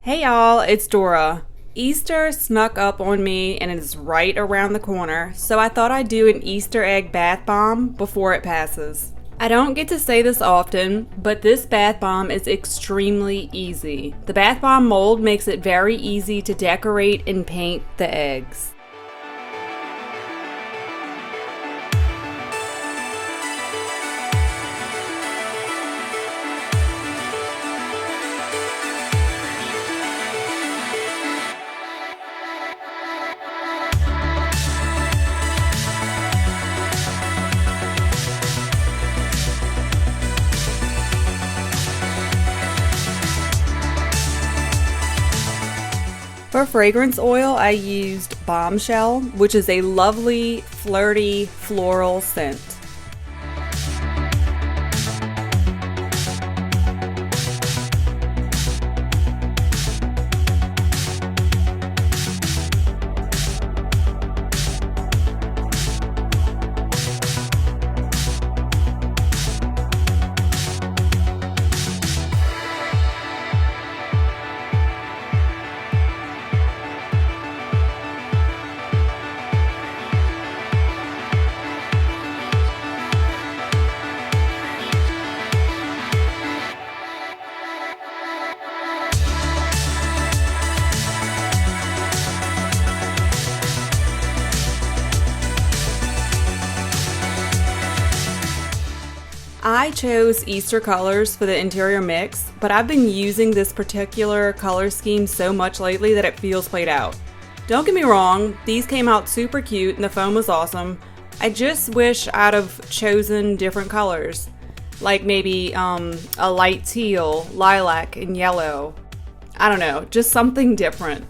Hey y'all, it's Dora. Easter snuck up on me and it is right around the corner, so I thought I'd do an Easter egg bath bomb before it passes. I don't get to say this often, but this bath bomb is extremely easy. The bath bomb mold makes it very easy to decorate and paint the eggs. For fragrance oil, I used Bombshell, which is a lovely, flirty, floral scent. I chose Easter colors for the interior mix, but I've been using this particular color scheme so much lately that it feels played out. Don't get me wrong, these came out super cute and the foam was awesome. I just wish I'd have chosen different colors, like maybe a light teal, lilac, and yellow. I don't know, just something different.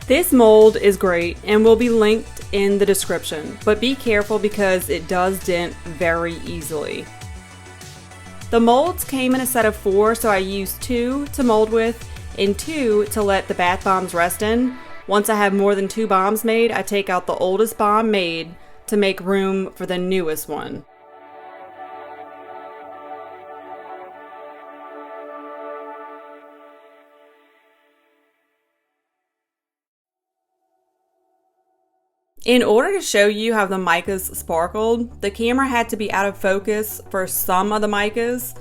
This mold is great and will be linked in the description, but be careful because it does dent very easily. The molds came in a set of 4, so I used 2 to mold with and 2 to let the bath bombs rest in. Once I have more than 2 bombs made, I take out the oldest bomb made to make room for the newest one. In order to show you how the micas sparkled, the camera had to be out of focus for some of the micas.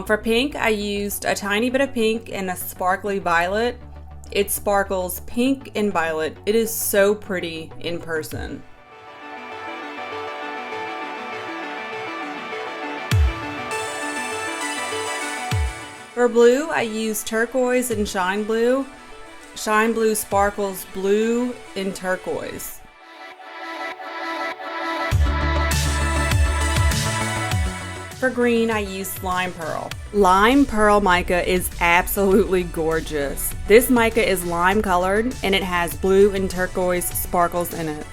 For pink, I used a tiny bit of pink and a sparkly violet. It sparkles pink and violet. It is so pretty in person. For blue, I used turquoise and shine blue. Shine blue sparkles blue and turquoise. For green, I used lime pearl. Lime pearl mica is absolutely gorgeous. This mica is lime colored and it has blue and turquoise sparkles in it.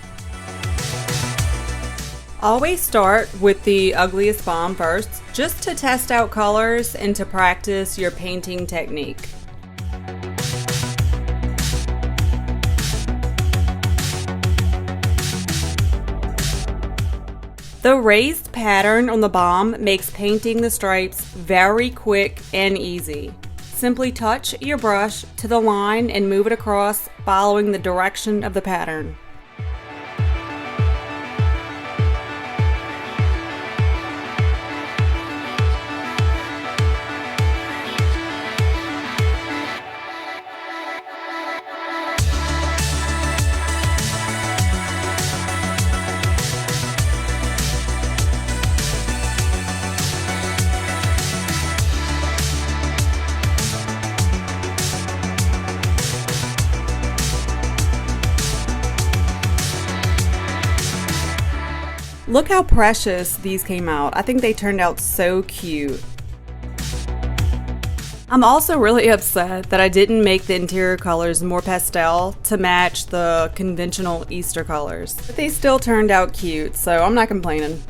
Always start with the ugliest bomb first, just to test out colors and to practice your painting technique. The raised pattern on the bomb makes painting the stripes very quick and easy. Simply touch your brush to the line and move it across, following the direction of the pattern. Look how precious these came out. I think they turned out so cute. I'm also really upset that I didn't make the interior colors more pastel to match the conventional Easter colors. But they still turned out cute, so I'm not complaining.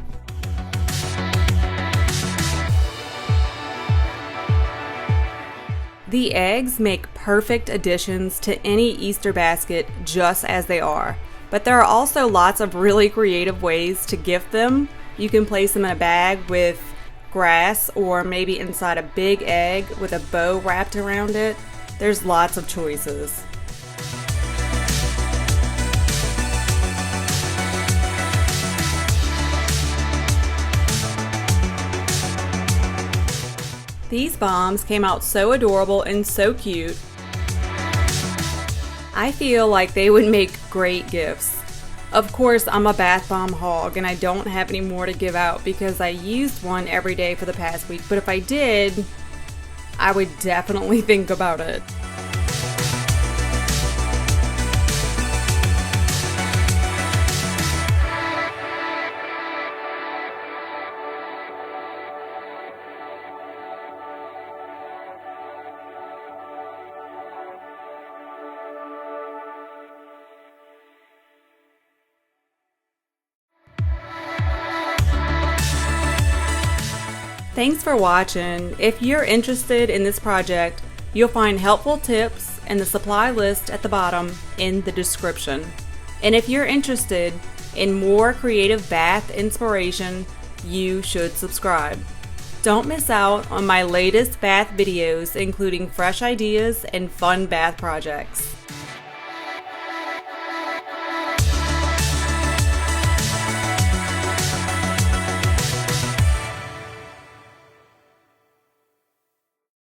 The eggs make perfect additions to any Easter basket just as they are. But there are also lots of really creative ways to gift them. You can place them in a bag with grass or maybe inside a big egg with a bow wrapped around it. There's lots of choices. These bombs came out so adorable and so cute. I feel like they would make great gifts. Of course, I'm a bath bomb hog and I don't have any more to give out because I used one every day for the past week, but if I did, I would definitely think about it. Thanks for watching. If you're interested in this project, you'll find helpful tips and the supply list at the bottom in the description. And if you're interested in more creative bath inspiration, you should subscribe. Don't miss out on my latest bath videos, including fresh ideas and fun bath projects.